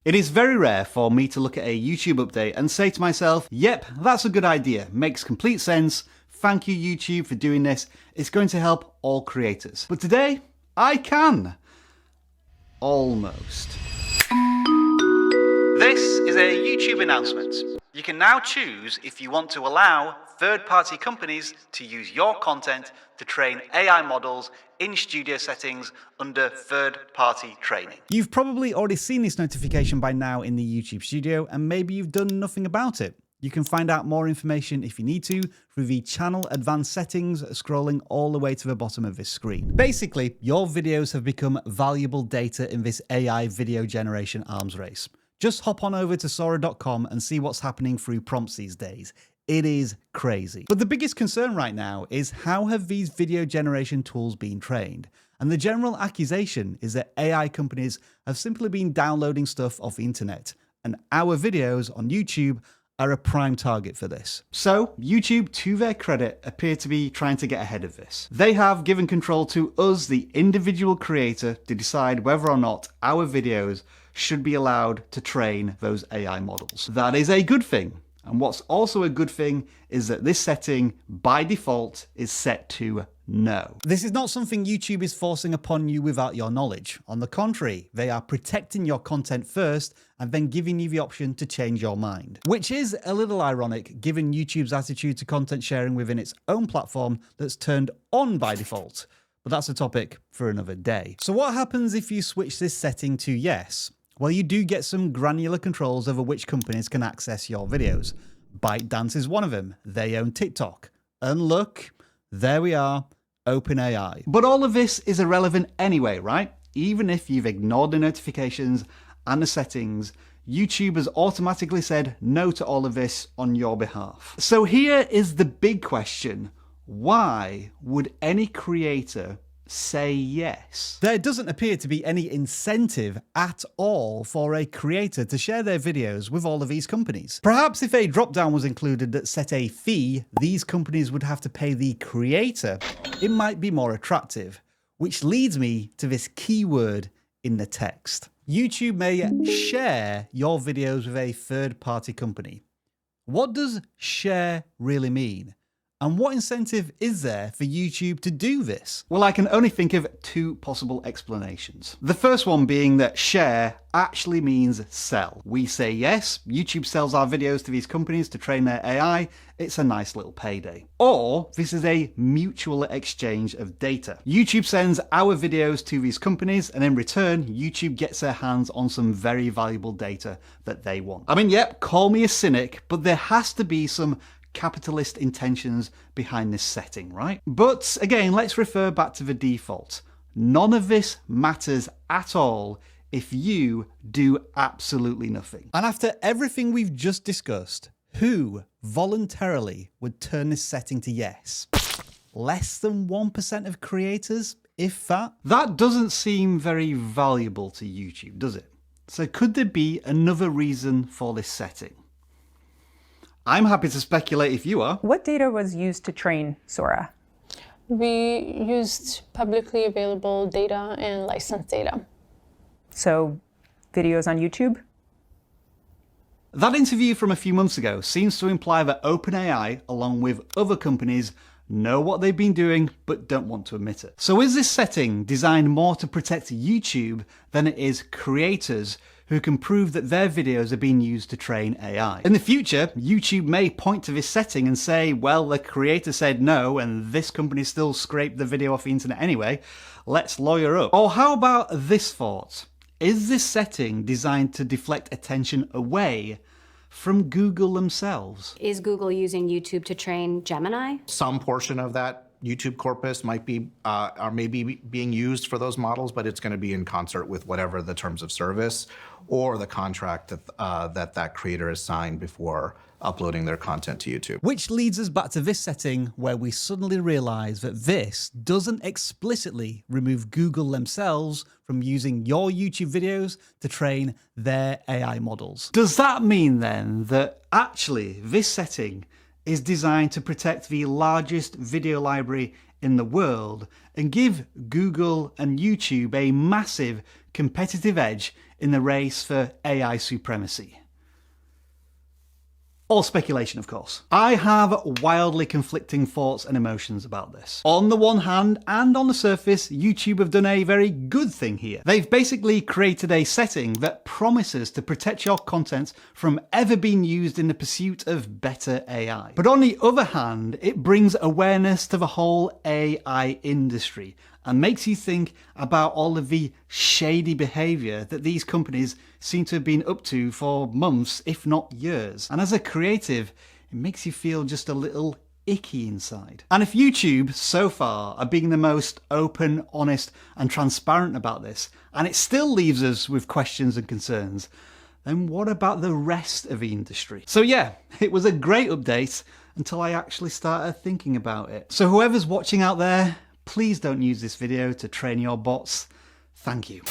It is very rare for me to look at a YouTube update and say to myself, yep, that's a good idea, makes complete sense, thank you YouTube for doing this, it's going to help all creators. But today, I can. Almost. This is a YouTube announcement. You can now choose if you want to allow third-party companies to use your content to train AI models in studio settings under third-party training. You've probably already seen this notification by now in the YouTube studio, and maybe you've done nothing about it. You can find out more information if you need to through the channel advanced settings scrolling all the way to the bottom of this screen. Basically, your videos have become valuable data in this AI video generation arms race. Just hop on over to Sora.com and see what's happening through prompts these days. It is crazy. But the biggest concern right now is how have these video generation tools been trained? And the general accusation is that AI companies have simply been downloading stuff off the internet, and our videos on YouTube are a prime target for this. So YouTube, to their credit, appear to be trying to get ahead of this. They have given control to us, the individual creator, to decide whether or not our videos should be allowed to train those AI models. That is a good thing. And what's also a good thing is that this setting, by default, is set to no. This is not something YouTube is forcing upon you without your knowledge. On the contrary, they are protecting your content first and then giving you the option to change your mind. Which is a little ironic given YouTube's attitude to content sharing within its own platform that's turned on by default. But that's a topic for another day. So what happens if you switch this setting to yes? Well, you do get some granular controls over which companies can access your videos. ByteDance is one of them. They own TikTok. And look, there we are, OpenAI. But all of this is irrelevant anyway, right? Even if you've ignored the notifications and the settings, YouTube has automatically said no to all of this on your behalf. So here is the big question. Why would any creator say yes? There doesn't appear to be any incentive at all for a creator to share their videos with all of these companies. Perhaps if a drop-down was included that set a fee these companies would have to pay the creator, it might be more attractive. Which leads me to this key word in the text. YouTube may share your videos with a third-party company. What does share really mean? And what incentive is there for YouTube to do this? Well, I can only think of two possible explanations. The first one being that share actually means sell. We say yes, YouTube sells our videos to these companies to train their AI, it's a nice little payday. Or this is a mutual exchange of data. YouTube sends our videos to these companies, and in return, YouTube gets their hands on some very valuable data that they want. I mean, yep, call me a cynic, but there has to be some capitalist intentions behind this setting, right? But again, let's refer back to the default. None of this matters at all if you do absolutely nothing. And after everything we've just discussed, who voluntarily would turn this setting to yes? Less than 1% of creators, if that? That doesn't seem very valuable to YouTube, does it? So could there be another reason for this setting? I'm happy to speculate if you are. What data was used to train Sora? We used publicly available data and licensed data. So, videos on YouTube? That interview from a few months ago seems to imply that OpenAI, along with other companies, know what they've been doing but don't want to admit it. So is this setting designed more to protect YouTube than it is creators who can prove that their videos are being used to train AI? In the future, YouTube may point to this setting and say, well, the creator said no and this company still scraped the video off the internet anyway, let's lawyer up. Or how about this thought? Is this setting designed to deflect attention away from Google themselves? Is Google using YouTube to train Gemini? Some portion of that YouTube corpus might be, or maybe being used for those models, but it's going to be in concert with whatever the terms of service or the contract that creator has signed before uploading their content to YouTube. Which leads us back to this setting where we suddenly realize that this doesn't explicitly remove Google themselves from using your YouTube videos to train their AI models. Does that mean then that actually this setting is designed to protect the largest video library in the world and give Google and YouTube a massive competitive edge in the race for AI supremacy. All speculation, of course. I have wildly conflicting thoughts and emotions about this. On the one hand, and on the surface, YouTube have done a very good thing here. They've basically created a setting that promises to protect your content from ever being used in the pursuit of better AI. But on the other hand, it brings awareness to the whole AI industry and makes you think about all of the shady behaviour that these companies seem to have been up to for months, if not years. And as a creative, it makes you feel just a little icky inside. And if YouTube, so far, are being the most open, honest and transparent about this, and it still leaves us with questions and concerns, then what about the rest of the industry? So yeah, it was a great update until I actually started thinking about it. So whoever's watching out there, please don't use this video to train your bots. Thank you.